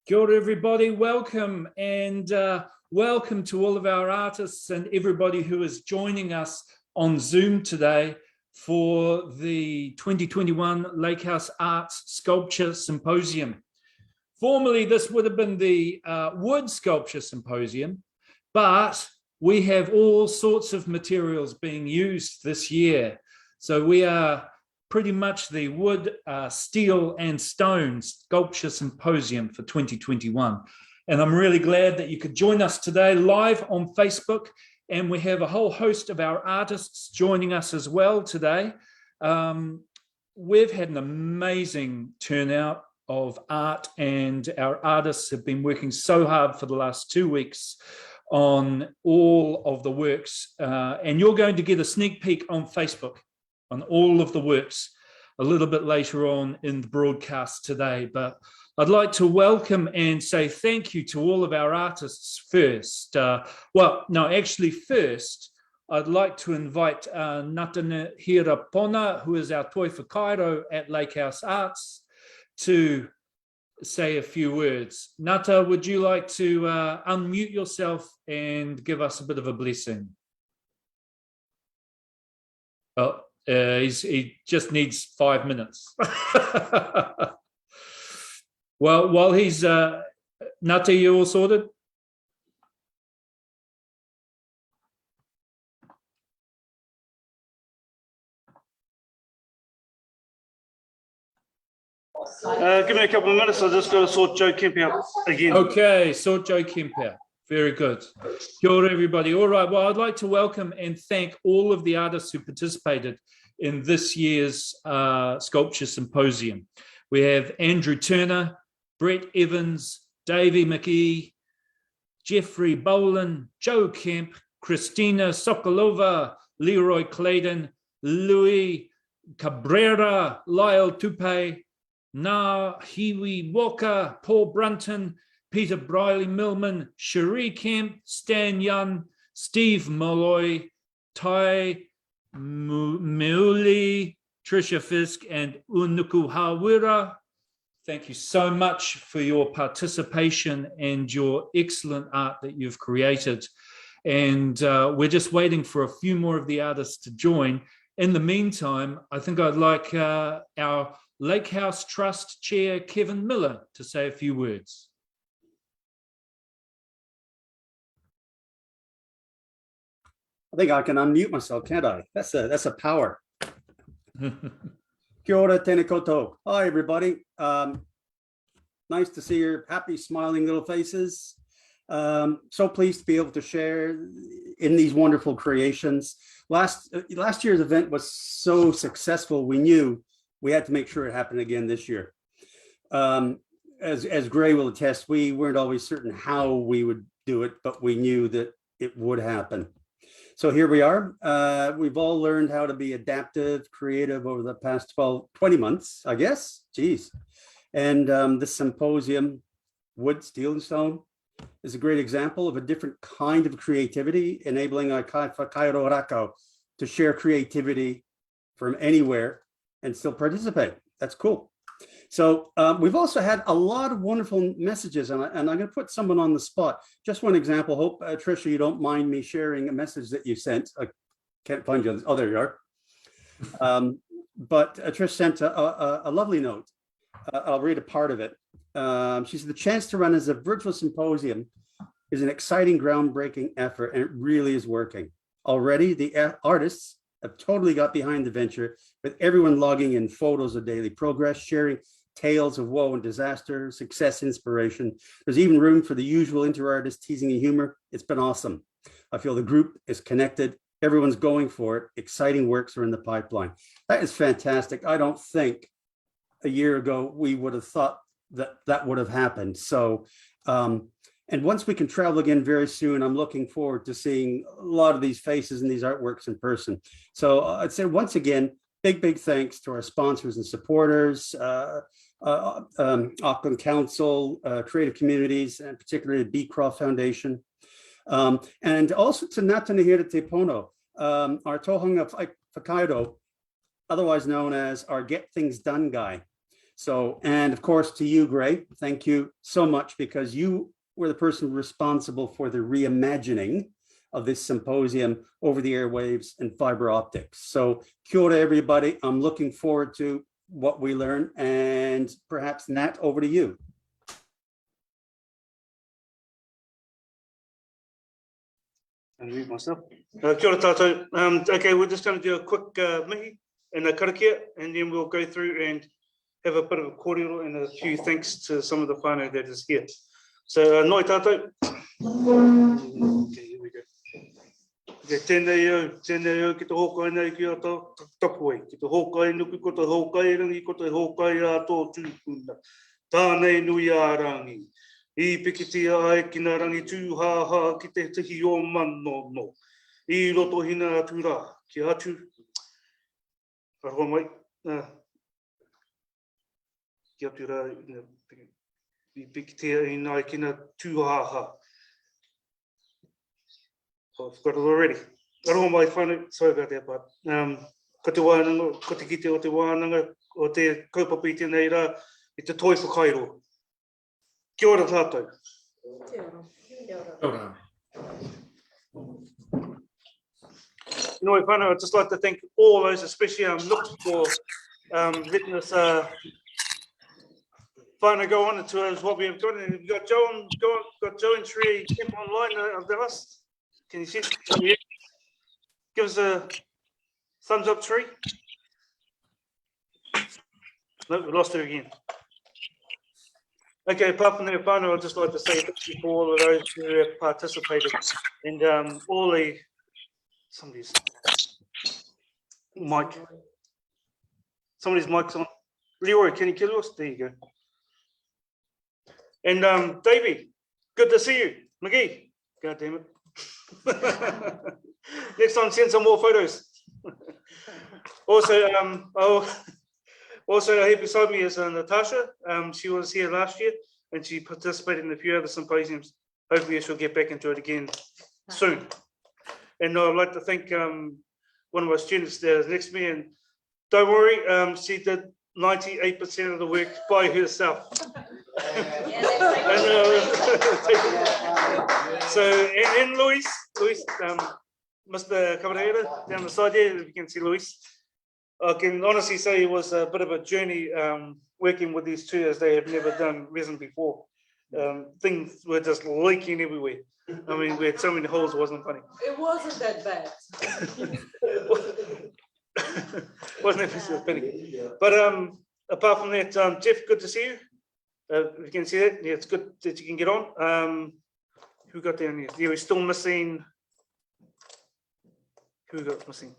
Kia ora, everybody. Welcome and welcome to all of our artists and everybody who is joining us on Zoom today for the 2021 Lakehouse Arts Sculpture Symposium. Formerly, this would have been the Wood Sculpture Symposium, but we have all sorts of materials being used this year. So we are pretty much the Wood, Steel and Stone Sculpture Symposium for 2021. And I'm really glad that you could join us today live on Facebook. And we have a whole host of our artists joining us as well today. We've had an amazing turnout of art, and our artists have been working so hard for the last 2 weeks on all of the works. And you're going to get a sneak peek on Facebook on all of the works a little bit later on in the broadcast today. But I'd like to welcome and say thank you to all of our artists first. First, I'd like to invite Natana Hirapona, who is our toi whakairo at Lakehouse Arts, to say a few words. Nata, would you like to unmute yourself and give us a bit of a blessing? Oh, he just needs 5 minutes. Well, while he's Nata, you all sorted? Give me a couple of minutes. I'll just go to sort Joe Kemp out again. Okay, sort Joe Kemp out. Very good. Kia ora, everybody. All right, well, I'd like to welcome and thank all of the artists who participated in this year's Sculpture Symposium. We have Andrew Turner, Brett Evans, Davey McGee, Jeffrey Boland, Joe Kemp, Christina Sokolova, Leroy Clayton, Louis Cabrera, Lyle Tupe, Na Hiwi Walker, Paul Brunton, Peter Briley Millman, Cherie Kemp, Stan Young, Steve Molloy, Ty Meuli, Tricia Fisk, and Unuku Hawira. Thank you so much for your participation and your excellent art that you've created. And we're just waiting for a few more of the artists to join. In the meantime, I think I'd like our Lakehouse Trust Chair, Kevin Miller, to say a few words. I think I can unmute myself, can't I? That's a power. Kia ora, tēnā koutou. Hi, everybody. Nice to see your happy, smiling little faces. So pleased to be able to share in these wonderful creations. Last year's event was so successful, we knew we had to make sure it happened again this year. As Gray will attest, we weren't always certain how we would do it, but we knew that it would happen. So here we are. We've all learned how to be adaptive, creative over the past 20 months, I guess. Geez. And this symposium, Wood, Steel, and Stone, is a great example of a different kind of creativity, enabling our whakairo rako to share creativity from anywhere and still participate. That's cool. So we've also had a lot of wonderful messages, and I'm going to put someone on the spot. Just one example. Hope, Tricia, you don't mind me sharing a message that you sent. I can't find you. Oh, there you are. But Trish sent a lovely note. I'll read a part of it. She said, the chance to run as a virtual symposium is an exciting, groundbreaking effort, and it really is working. Already, the artists have totally got behind the venture, with everyone logging in photos of daily progress, sharing tales of woe and disaster, success, inspiration. There's even room for the usual inter-artist teasing and humor. It's been awesome. I feel the group is connected. Everyone's going for it. Exciting works are in the pipeline. That is fantastic. I don't think a year ago we would have thought that would have happened. So, and once we can travel again very soon, I'm looking forward to seeing a lot of these faces and these artworks in person. So I'd say once again, big thanks to our sponsors and supporters, Auckland Council, Creative Communities, and particularly the Beecroft Foundation. And also to Natanahira Te Pono, our Tohunga Whakairo, otherwise known as our Get Things Done guy. So, and of course to you, Gray, thank you so much, because you were the person responsible for the reimagining of this symposium over the airwaves and fiber optics. So kia ora, everybody. I'm looking forward to what we learn, and perhaps Nat, over to you. And read myself. Kia ora tātou. Okay, we're just going to do a quick mihi and a karakia, and then we'll go through and have a bit of a kōrero and a few thanks to some of the whānau that is here. So, noi tātou. Okay, here we go. Okay, tēnei au, ki te hōkai nei ki a tapuai. Ki te hōkai nuku ko te hōkai rangi, ko te hōkai a tō tūpuna. Tānei nui a rangi. I pikitia ai ki nga rangi tūhāhā ki te tihi o mano no. I roto hina atu rā, ki atu. Aroha mai. Ki atu rā, I pikitia i nga ki nga tūhāhā. Oh, I've got it already. Aroha mai whānau, sorry about that, but ko te wānanga, ko te kite o te wānanga, o te kaupapa I tēnei rā, I te toi whakairo. Kia ora tātou. Anyway, whānau, I'd just like to thank all those, especially looking for letting us whānau go on into what we have got. And we've got Joe and Sri kept online of the list. Can you see it? Can you give us a thumbs up, Sri? No, we lost her again. Okay, apart from that, whānau, I'd just like to say thank you for all of those who have participated, and all the somebody's mic's on. Leroy, can you kill us? There you go. And Davey, good to see you. McGee, God damn it. Next time, send some more photos. Also, here beside me is Natasha. She was here last year and she participated in a few other symposiums. Hopefully she'll get back into it again soon. And I'd like to thank one of my students there next to me. And don't worry, she did 98% of the work by herself. And Luis, Mr. Cabrera down the side there, if you can see Luis. I can honestly say it was a bit of a journey working with these two, as they have never done resin before. Things were just leaking everywhere. I mean, we had so many holes, it wasn't funny. It wasn't that bad. Wasn't that funny? But apart from that, Jeff, good to see you. If you can see that, yeah, it's good that you can get on. Who got down here? Yeah, we're still missing. Who got missing?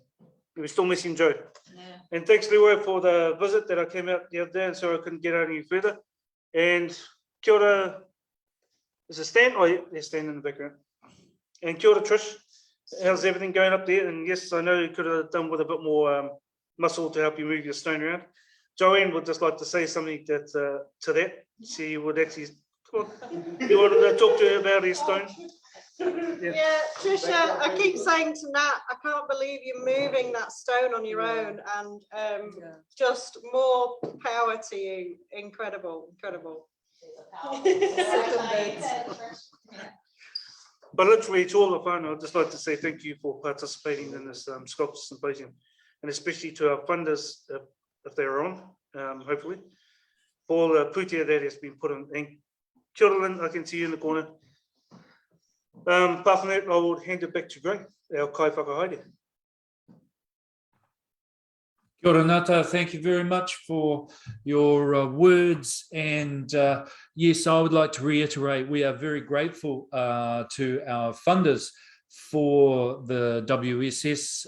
We're still missing Joe. Yeah. And thanks, Leroy, for the visit that I came out the other day, and so I couldn't get out any further. And kia ora, is it Stan? Oh, yeah, there's Stan in the background. And kia ora, Trish. How's everything going up there? And yes, I know you could have done with a bit more muscle to help you move your stone around. Joanne would just like to say something that to that. She would actually, come on, you wanted to talk to her about his stone? Yeah, Trisha, I keep saying to Nat, I can't believe you're moving that stone on your own, and just more power to you. Incredible, incredible. But literally to all the whānau, I'd just like to say thank you for participating in this sculpture symposium, and especially to our funders, if they're on, hopefully, for all the putia that has been put in. And kia ora, Lynn, I can see you in the corner. Apart from that, I will hand it back to Gray, our kai whakahaere. Kia ora Ngata, thank you very much for your words. And yes, I would like to reiterate, we are very grateful to our funders for the WSS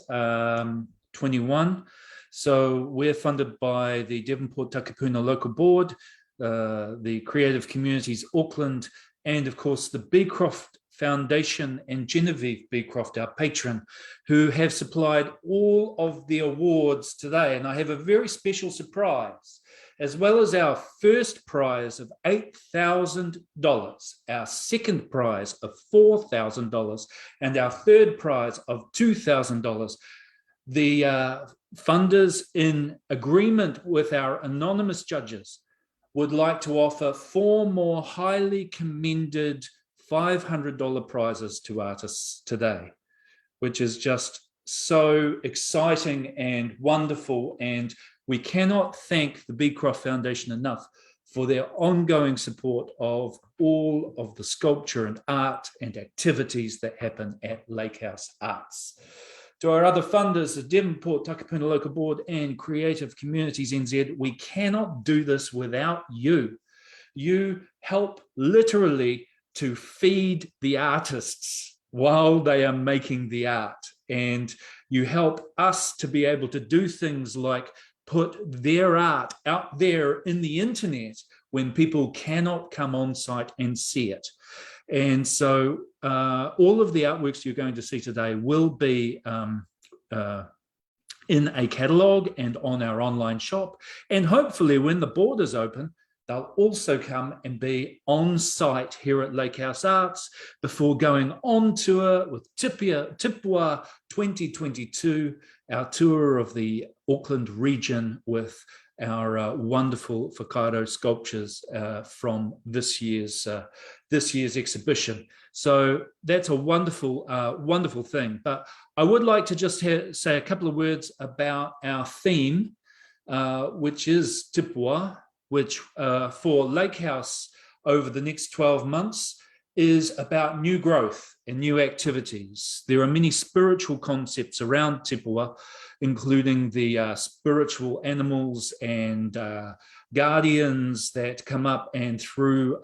21. So we're funded by the Devonport Takapuna Local Board, the Creative Communities Auckland, and of course the Beecroft Foundation and Genevieve Beecroft, our patron, who have supplied all of the awards today. And I have a very special surprise, as well as our first prize of $8,000, our second prize of $4,000, and our third prize of $2,000. The funders, in agreement with our anonymous judges, would like to offer 4 more highly commended $500 prizes to artists today, which is just so exciting and wonderful. And we cannot thank the Beecroft Foundation enough for their ongoing support of all of the sculpture and art and activities that happen at Lake House Arts. To our other funders, the Devonport Takapuna Local Board and Creative Communities NZ, we cannot do this without you. You help literally to feed the artists while they are making the art. And you help us to be able to do things like put their art out there in the internet when people cannot come on site and see it. And so all of the artworks you're going to see today will be in a catalogue and on our online shop. And hopefully when the borders open, they'll also come and be on site here at Lake House Arts before going on tour with Tipua 2022, our tour of the Auckland region with our wonderful whakaaro sculptures from this year's exhibition. So that's a wonderful, wonderful thing. But I would like to just say a couple of words about our theme, which is Tipua, which for Lake House over the next 12 months is about new growth and new activities. There are many spiritual concepts around Tipua, including the spiritual animals and guardians that come up and through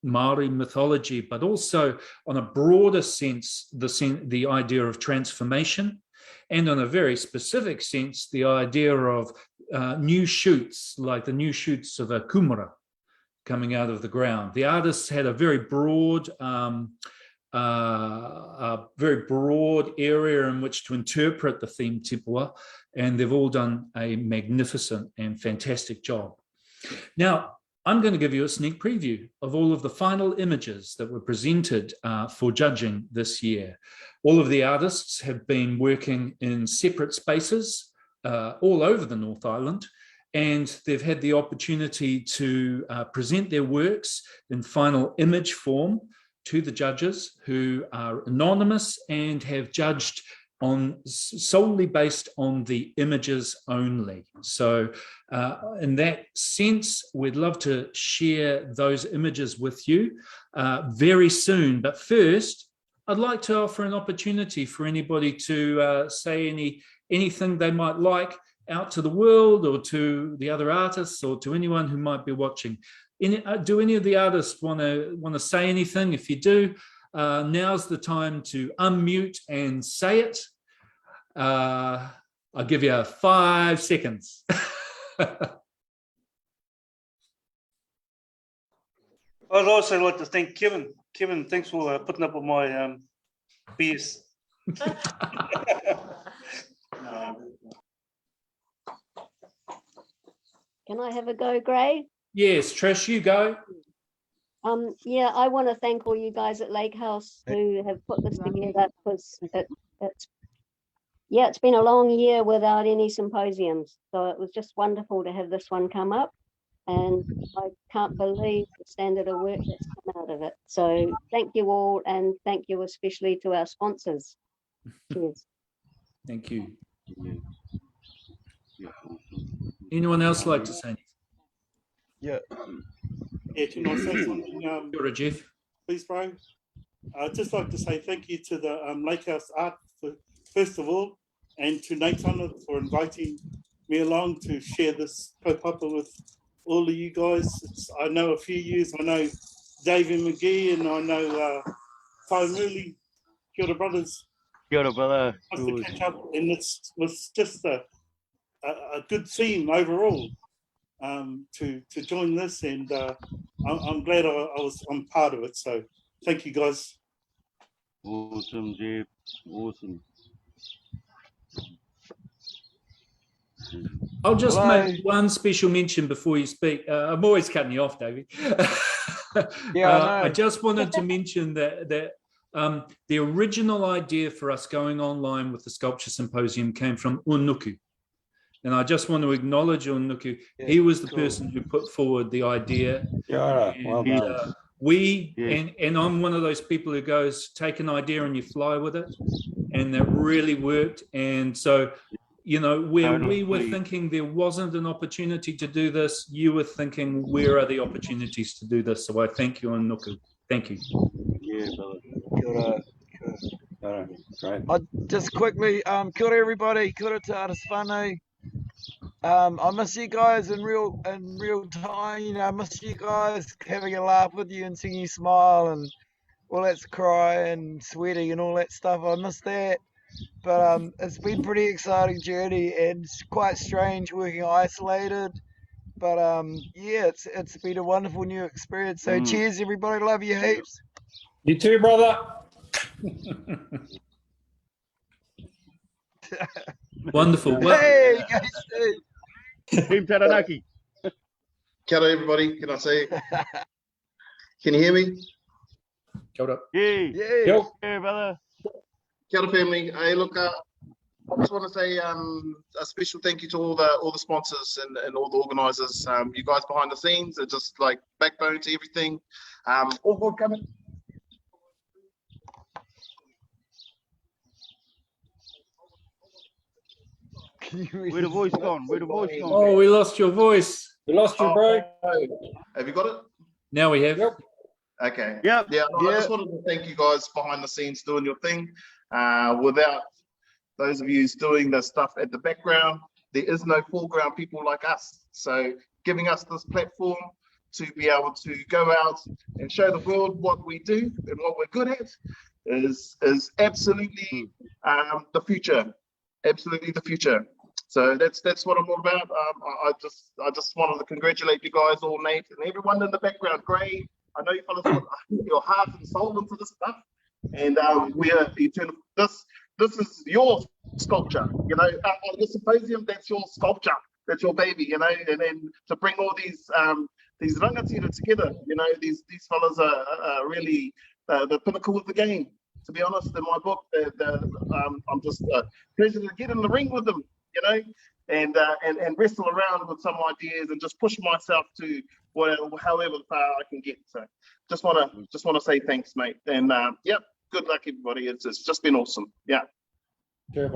Māori mythology, but also on a broader sense, the idea of transformation, and on a very specific sense, the idea of new shoots, like the new shoots of a kumara coming out of the ground. The artists had a very broad area in which to interpret the theme Tipua, and they've all done a magnificent and fantastic job. Now, I'm going to give you a sneak preview of all of the final images that were presented for judging this year. All of the artists have been working in separate spaces all over the North Island, and they've had the opportunity to present their works in final image form to the judges, who are anonymous and have judged solely based on the images only. So in that sense, we'd love to share those images with you very soon. But first, I'd like to offer an opportunity for anybody to say anything they might like out to the world, or to the other artists, or to anyone who might be watching. Do any of the artists want to say anything? If you do, now's the time to unmute and say it. I'll give you 5 seconds. I'd also like to thank Kevin. Kevin, thanks for putting up with my BS. Can I have a go, Gray? Yes, Trish, you go. Yeah, I want to thank all you guys at Lake House who have put this together, because it's been a long year without any symposiums. So it was just wonderful to have this one come up, and I can't believe the standard of work that's come out of it. So thank you all, and thank you especially to our sponsors. Cheers. Thank you. Anyone else like to say anything? Yeah. Yeah, can I say something? Sure, Jeff. Please, bro. I'd just like to say thank you to the Lake House Art, first of all, and to Nathan for inviting me along to share this kaupapa with all of you guys. I know a few years. I know David McGee, and I know Whaumuli. Kia ora, brothers. Kia ora, brother. Nice to catch up, and it was just a good theme overall to join this, and I'm glad I'm part of it. So thank you, guys. Awesome, Jeff. Awesome. I'll just make one special mention before you speak. I'm always cutting you off, David. Yeah, I just wanted to mention that the original idea for us going online with the Sculpture Symposium came from Unuku. And I just want to acknowledge Nuku. He was the person who put forward the idea. Yeah, well And, done. and I'm one of those people who goes, take an idea and you fly with it. And that really worked. And so, you know, where we were thinking there wasn't an opportunity to do this, you were thinking, where are the opportunities to do this? So I thank you, Nuku. Thank you. Yeah, brother. All right, great. Just quickly, kia ora everybody, kia ora te artist whānau. I miss you guys in real time. You know, I miss you guys having a laugh with you and seeing you smile and all that's cry and sweating and all that stuff. I miss that. But it's been pretty exciting journey and it's quite strange working isolated. But yeah, it's been a wonderful new experience. So cheers everybody, love you heaps. You too, brother. Wonderful. Well, Hey, guys, Steve. Team Taranaki. Kia ora everybody, can I say? Can you hear me? Kia ora. Yeah. Yeah, brother. Kia ora family. Hey, look, I just want to say a special thank you to all the sponsors and all the organisers. You guys behind the scenes are just like backbone to everything. All good coming. Where the voice gone? Where the voice gone? Oh, we lost your voice. We lost you, bro. Have you got it? Now we have. Yep. Okay. Yep. Yeah, I just wanted to thank you guys behind the scenes doing your thing. Without those of you doing the stuff at the background, there is no foreground people like us. So giving us this platform to be able to go out and show the world what we do and what we're good at is absolutely the future. Absolutely the future. So that's what I'm all about. I just wanted to congratulate you guys, all Nate and everyone in the background. Gray, I know you fellas put your heart and soul into this stuff, and we are eternal. This is your sculpture, you know. Your symposium, that's your sculpture, that's your baby, you know. And then to bring all these rangatira together, you know, these fellas are really the pinnacle of the game. To be honest, in my book, I'm just pleasure to get in the ring with them, you know, and wrestle around with some ideas and just push myself to however far I can get. So just want to say thanks, mate, and yep, good luck everybody. It's just been awesome. Yeah. Cheers.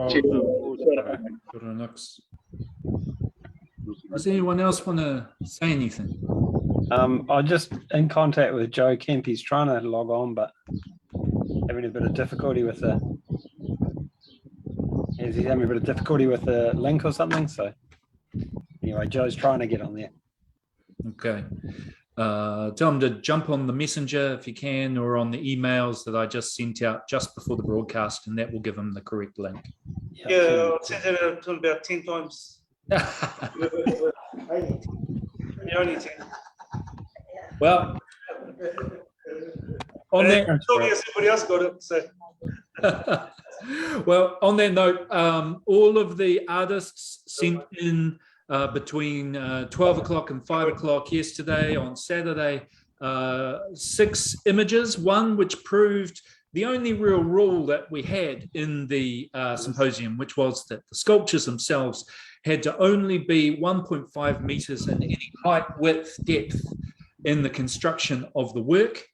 Does anyone else want to say anything? I'm just in contact with Joe Kemp. He's trying to log on, but having a bit of difficulty with the. He's having a bit of difficulty with the link or something. So anyway, Joe's trying to get on there. Okay. Tell him to jump on the messenger if you can, or on the emails that I just sent out just before the broadcast, and that will give him the correct link. Yeah, I'll send it out to him about 10 times. Only 10. Well, on that, everybody else got it. So. Well, on that note, all of the artists sent in between 12 o'clock and 5 o'clock yesterday on Saturday, 6 images, one which proved the only real rule that we had in the symposium, which was that the sculptures themselves had to only be 1.5 meters in any height, width, depth in the construction of the work.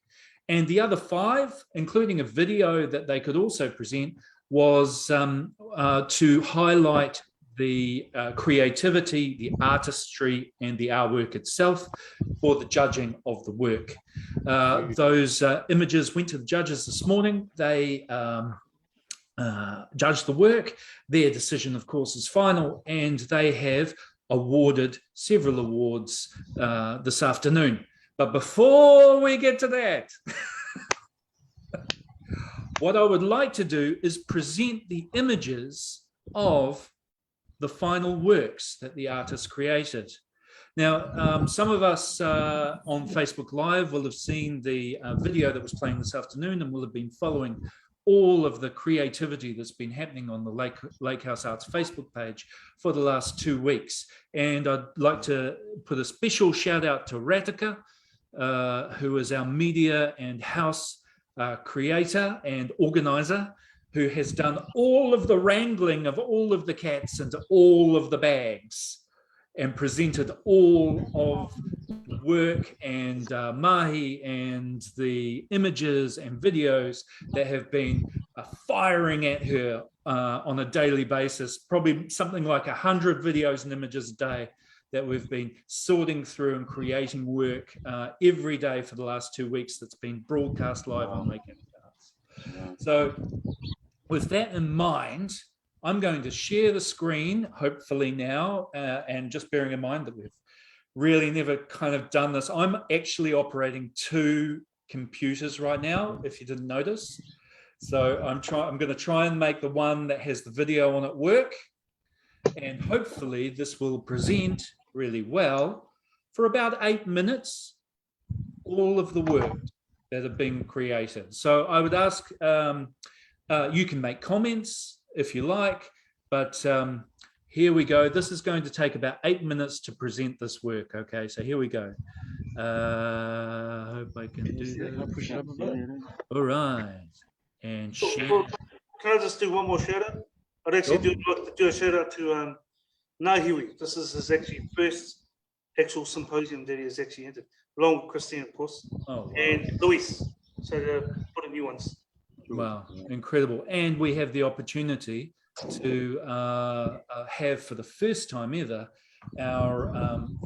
And the other 5, including a video that they could also present, was to highlight the creativity, the artistry, and the artwork itself for the judging of the work. Those images went to the judges this morning. They judged the work. Their decision, of course, is final, and they have awarded several awards this afternoon. But before we get to that, what I would like to do is present the images of the final works that the artists created. Now, some of us on Facebook Live will have seen the video that was playing this afternoon and will have been following all of the creativity that's been happening on the Lakehouse Arts Facebook page for the last 2 weeks. And I'd like to put a special shout out to Ratika, who is our media and house creator and organizer, who has done all of the wrangling of all of the cats into all of the bags and presented all of the work and mahi and the images and videos that have been firing at her on a daily basis, probably something like 100 videos and images a day that we've been sorting through and creating work every day for the last 2 weeks that's been broadcast live on Making Arts. So with that in mind, I'm going to share the screen, hopefully now, and just bearing in mind that we've really never kind of done this. I'm actually operating 2 computers right now, if you didn't notice. So I'm going to try and make the one that has the video on it work. And hopefully this will present really well for about 8 minutes, all of the work that have been created. So I would ask, you can make comments if you like, but here we go. This is going to take about 8 minutes to present this work. Okay, so here we go. I hope I can do that. All right, and share. Can I just do one more shout out? I'd actually do a shout out to Nahiwi. This is his actually first actual symposium that he has actually entered, along with Christine, of course, and Luis. So they're putting new ones. Wow, incredible. And we have the opportunity to have, for the first time ever, our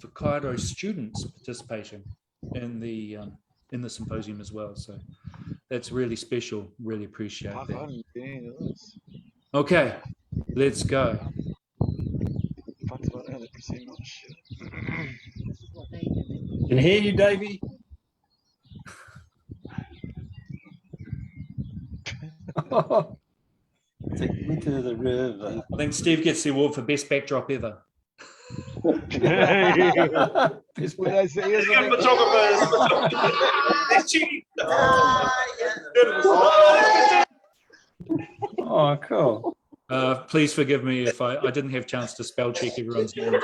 Whakaaro students participating in the symposium as well. So that's really special. Really appreciate that. Okay, let's go. Can hear you, Davey. Take me to the river. I think Steve gets the award for best backdrop ever. Oh, cool. Please forgive me if I didn't have a chance to spell check everyone's name.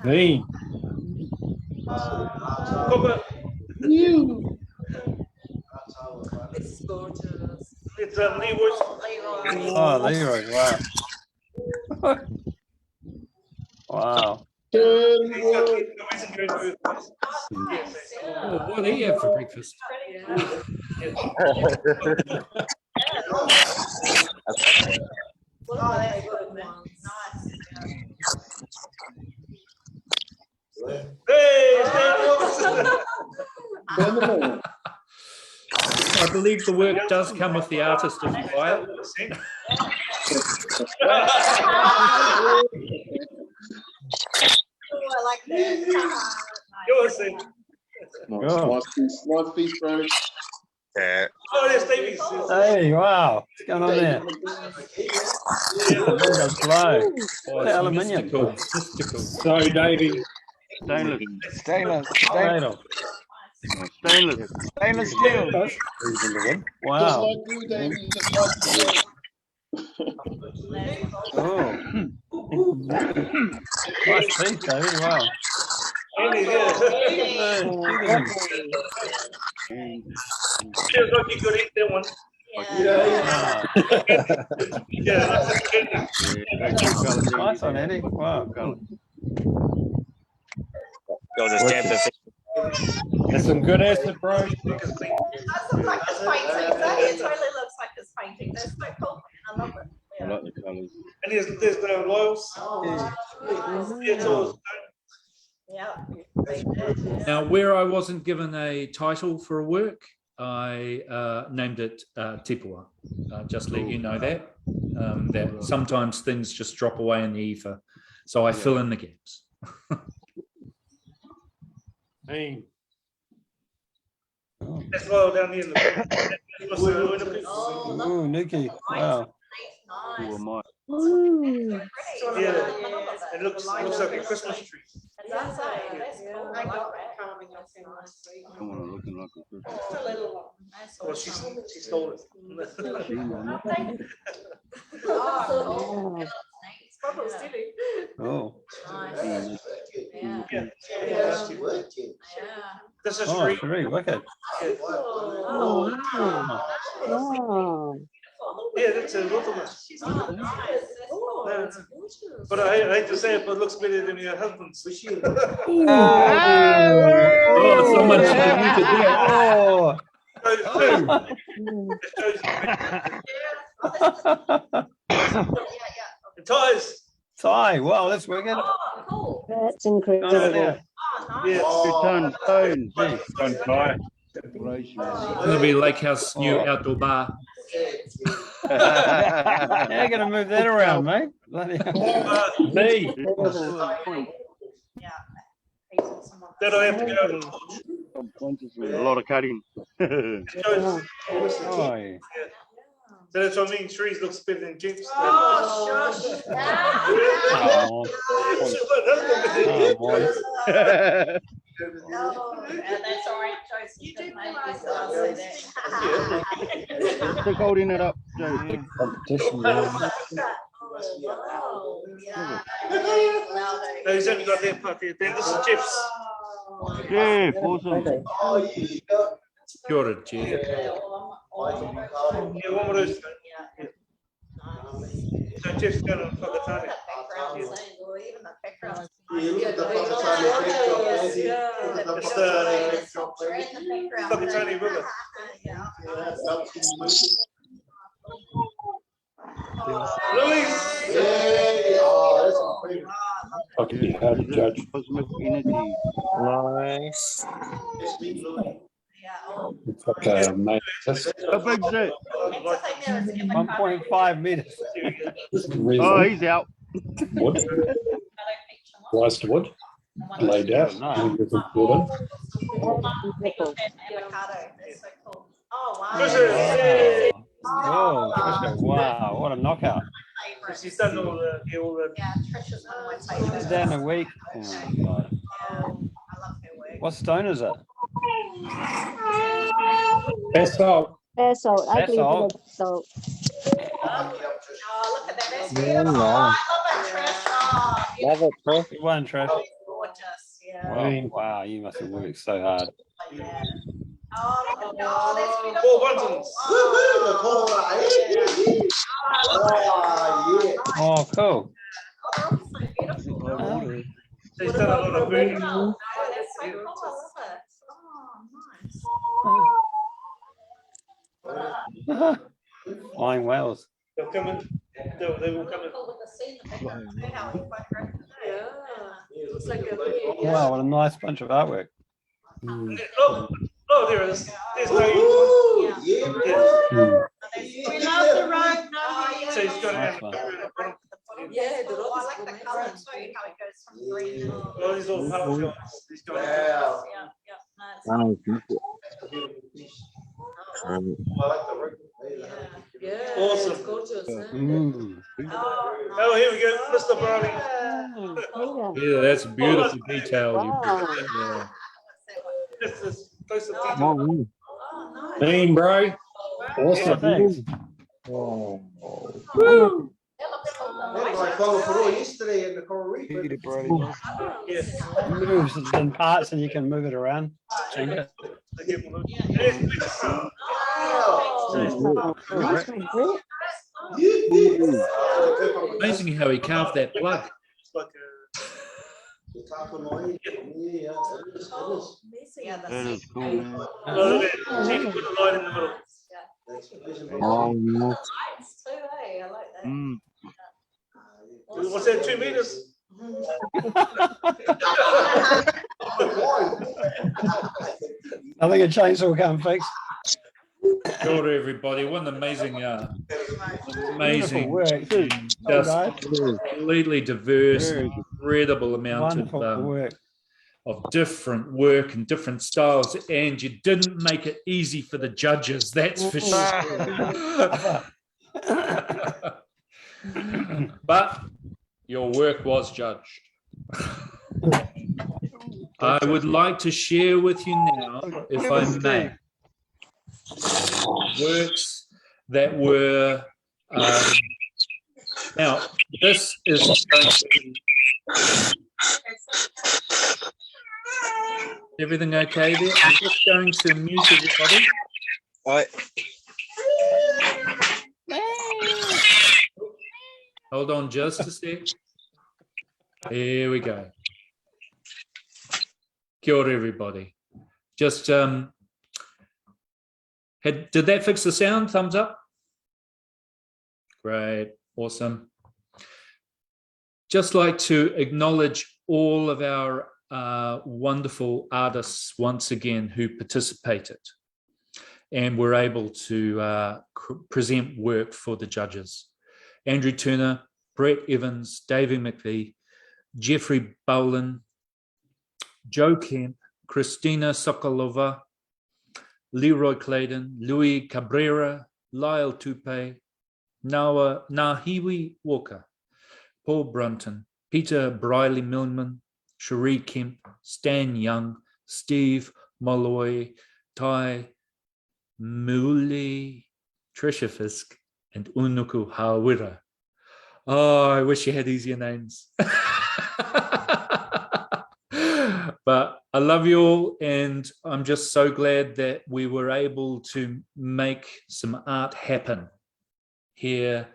Me. It's gorgeous. It's Leroy's. Oh, Leroy. Wow. Wow. Oh, what do you have for breakfast? I believe the work does come with the artist if you buy it. I like that. Nice piece, bro. Oh, there's Davies. Hey, wow. What's going on there? Slow. Oh, it's Aluminium. mystical. Mystical. So, Davey. Stainless. Stainless steel. Wow. Just like you, Davey. Just like you. Oh. Nice piece, Davey. Wow. Feels like you could eat that one. Nice one, Eddie. Wow. That's some good acid, bro. That's like his painting. It totally looks like his painting. That's so cool. I love it. I like the colours. And there's the loyals. It's all Now, where I wasn't given a title for a work, I named it Tipua. Just let you know that sometimes things just drop away in the ether, so I fill in the gaps. Hey. That's loyal down here in the Oh, Nikki. Wow. Who am I? It looks like a Christmas tree. That's cool. I got that carving up in my street. Come on, looking like a Christmas. Just a little one. Well, she stole it. tree, man. Oh, This is oh, free. it's really wicked. Oh, wow. Yeah, that's a rotomate. But I hate to say it, but it looks better than your husband's. Oh, someone should have muted that. Ties. Ty, wow, that's wicked. That's Done it incredible. now. Yeah. Good ton, stone. Gee. Done, Ty. It'll be Lakehouse new outdoor bar. How you gonna move that around, mate? Bloody hell. Me. That'll have to go to the A lot of cutting. Oh, yeah. So that's what I mean. Trees looks better than jeeps. Come on. Come on. That's all right, Joyce. You do realise that I'll say that. Stick holding it up, Joe. Competition. No, he's only got that part there. Then this is Jeff's. Jeff, awesome. Kia ora, Jeff. Yeah, one of those. So Jeff's going to Whakatane. It's the Whakatane River. Louise! Fucking be hard to judge. Cosmic energy. Nice. Okay, mate. That's How big's it? 1.5 meters. Oh, he's out. Wood. Sliced wood. Laid out. Avocado. That's so cool. Oh, wow. Oh, Trisha, wow, what a knockout. She's done all the Yeah, Trisha's one of my favorites. It's down a week. Oh, God. Yeah, I love her work. What stone is it? Basalt, ugly Basalt. bit of basalt. Oh, look at that. That's beautiful. Oh, I love it, Trish. Oh, beautiful. Good one, Trish. Gorgeous. Yeah. Wow, you must have worked so hard. Yeah. Oh, look at that. Oh, that's beautiful. Four buttons. Oh, cool. Oh, they're all so beautiful. She's done a lot of burning. Oh, that's so cool. I love it. Oh, nice. Flying whales. They'll come in. They will come in. Cool with the scene in the background. How we photographed it. Yeah. Looks like a Wow, what a nice bunch of artwork. Oh, there it is. There's no. Yeah. We love the road. No, So he's got Nice it. one. Yeah, I like the colour too, how it goes from green. Oh, these all puddle shots. He's got it. Yeah, Awesome. Mm. Oh, here we go, Mr. Browning. Yeah, that's beautiful detail. You Wow. put. Yeah. This is close to Mean, bro. Awesome. Thanks. Yes. Moves in parts and you can move it around. Change it. Amazing how he carved that plug. Yeah, That is cool, man. Oh, nice too, hey, I like that. What's that, 2 meters? I think a chainsaw will come fix. Kia ora, everybody. What an amazing, amazing, Work. just completely diverse, incredible amount Wonderful work. of different work and different styles. And you didn't make it easy for the judges, that's for sure. But your work was judged. I would like to share with you now, if I may, works that were Now, this is going to be... Everything okay there? I'm just going to mute everybody. Right. Hold on just a sec. Here we go. Kia ora, everybody. Just did that fix the sound? Thumbs up. Great, awesome. Just like to acknowledge all of our wonderful artists once again who participated and were able to present work for the judges. Andrew Turner, Brett Evans, Davey McVie, Jeffrey Bowlin, Joe Kemp, Christina Sokolova, Leroy Clayton, Louis Cabrera, Lyle Tupe, Nahiwi Walker, Paul Brunton, Peter Briley Millman, Cherie Kemp, Stan Young, Steve Molloy, Ty Muli, Tricia Fisk, and Unuku Hawira. Oh, I wish you had easier names. But I love you all, and I'm just so glad that we were able to make some art happen here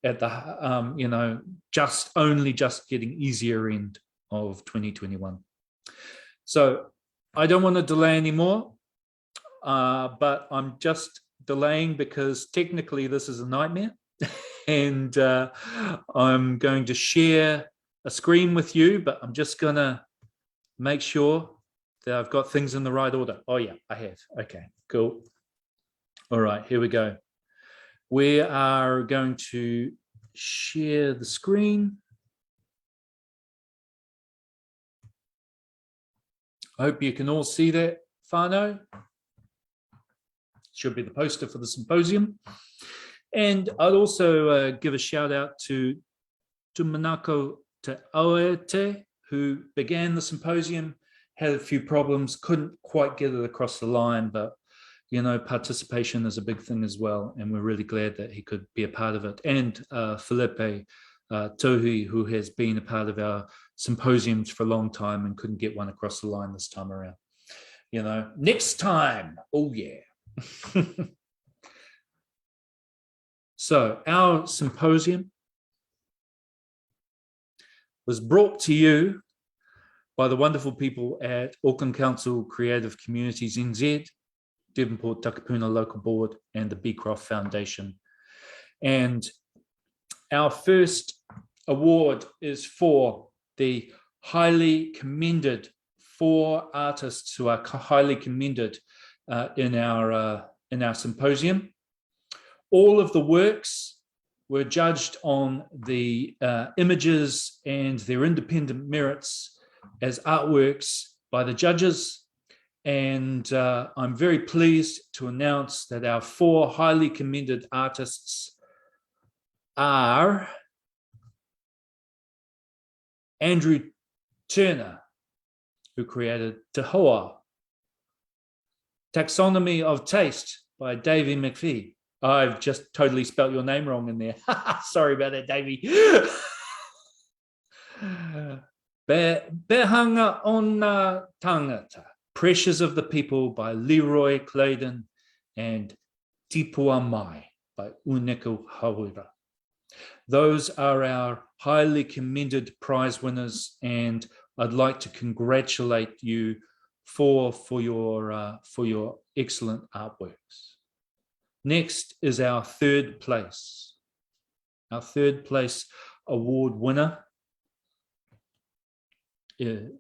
at the, you know, just getting easier end of 2021. So I don't want to delay anymore, but I'm just delaying because technically this is a nightmare. And I'm going to share a screen with you, but I'm just going to make sure that I've got things in the right order. Oh yeah, I have. Okay, cool. All right, here we go. We are going to share the screen. I hope you can all see that, whānau. Should be the poster for the symposium. And I'd also give a shout out to Tumanako Te Aoete, who began the symposium, had a few problems, couldn't quite get it across the line, but you know, participation is a big thing as well, and we're really glad that he could be a part of it. And Felipe Tohi, who has been a part of our symposiums for a long time and couldn't get one across the line this time around. You know, next time, oh yeah. So our symposium was brought to you by the wonderful people at Auckland Council Creative Communities NZ, Devonport Takapuna Local Board, and the Beecroft Foundation. And our first award is for the highly commended 4 artists who are highly commended in our symposium. All of the works were judged on the images and their independent merits as artworks by the judges. And I'm very pleased to announce that our 4 highly commended artists are Andrew Turner, who created Te Hoa, Taxonomy of Taste by Davey McVie. I've just totally spelt your name wrong in there. Sorry about that, Davey. Behanga Ona Tangata, Pressures of the People by Leroy Clayton, and Tipua Mai by Uneku Hawira. Those are our highly commended prize winners, and I'd like to congratulate you for your excellent artworks. Next is our third place. Our third place award winner, who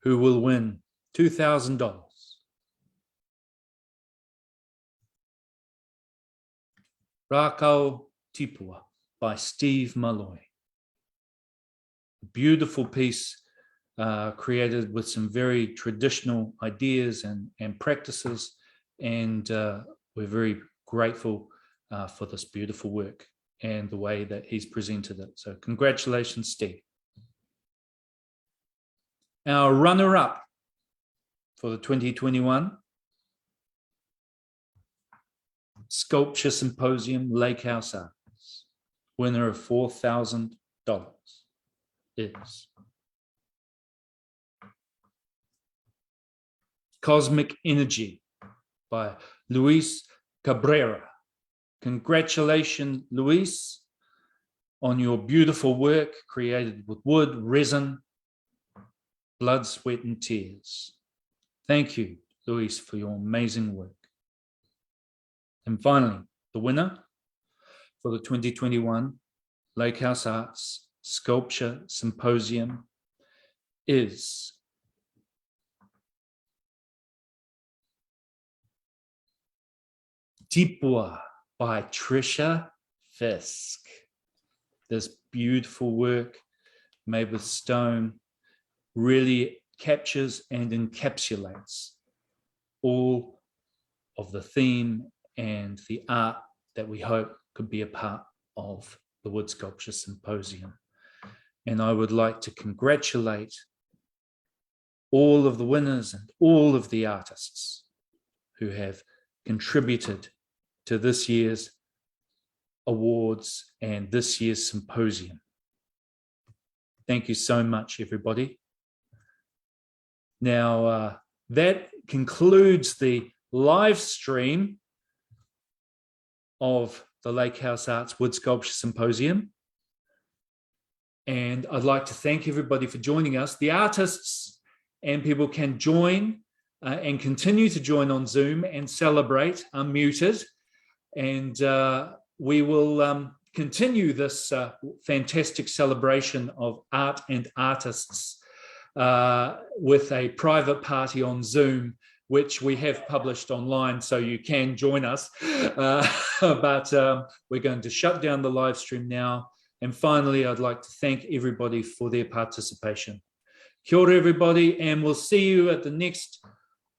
will win $2,000. Rakau Tipua by Steve Malloy. Beautiful piece created with some very traditional ideas and practices, and we're very grateful for this beautiful work and the way that he's presented it. So congratulations, Steve. Our runner-up for the 2021 Sculpture Symposium Lake House Arts. winner of $4,000 is Cosmic Energy by Luis Cabrera. Congratulations, Luis, on your beautiful work created with wood, resin, blood, sweat, and tears. Thank you, Luis, for your amazing work. And finally, the winner for the 2021 Lakehouse Arts Sculpture Symposium is Tipua by Trisha Fisk. This beautiful work made with stone really captures and encapsulates all of the theme and the art that we hope could be a part of the Wood Sculpture Symposium. And I would like to congratulate all of the winners and all of the artists who have contributed to this year's awards and this year's symposium. Thank you so much, everybody. Now, that concludes the live stream of the Lakehouse Arts Wood Sculpture Symposium. And I'd like to thank everybody for joining us. The artists and people can join and continue to join on Zoom and celebrate unmuted. And we will continue this fantastic celebration of art and artists with a private party on Zoom, which we have published online, so you can join us. But we're going to shut down the live stream now. And finally, I'd like to thank everybody for their participation. Kia ora, everybody, and we'll see you at the next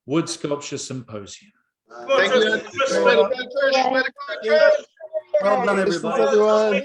Wood Sculpture Symposium. Thank you. Well done, everybody. everyone.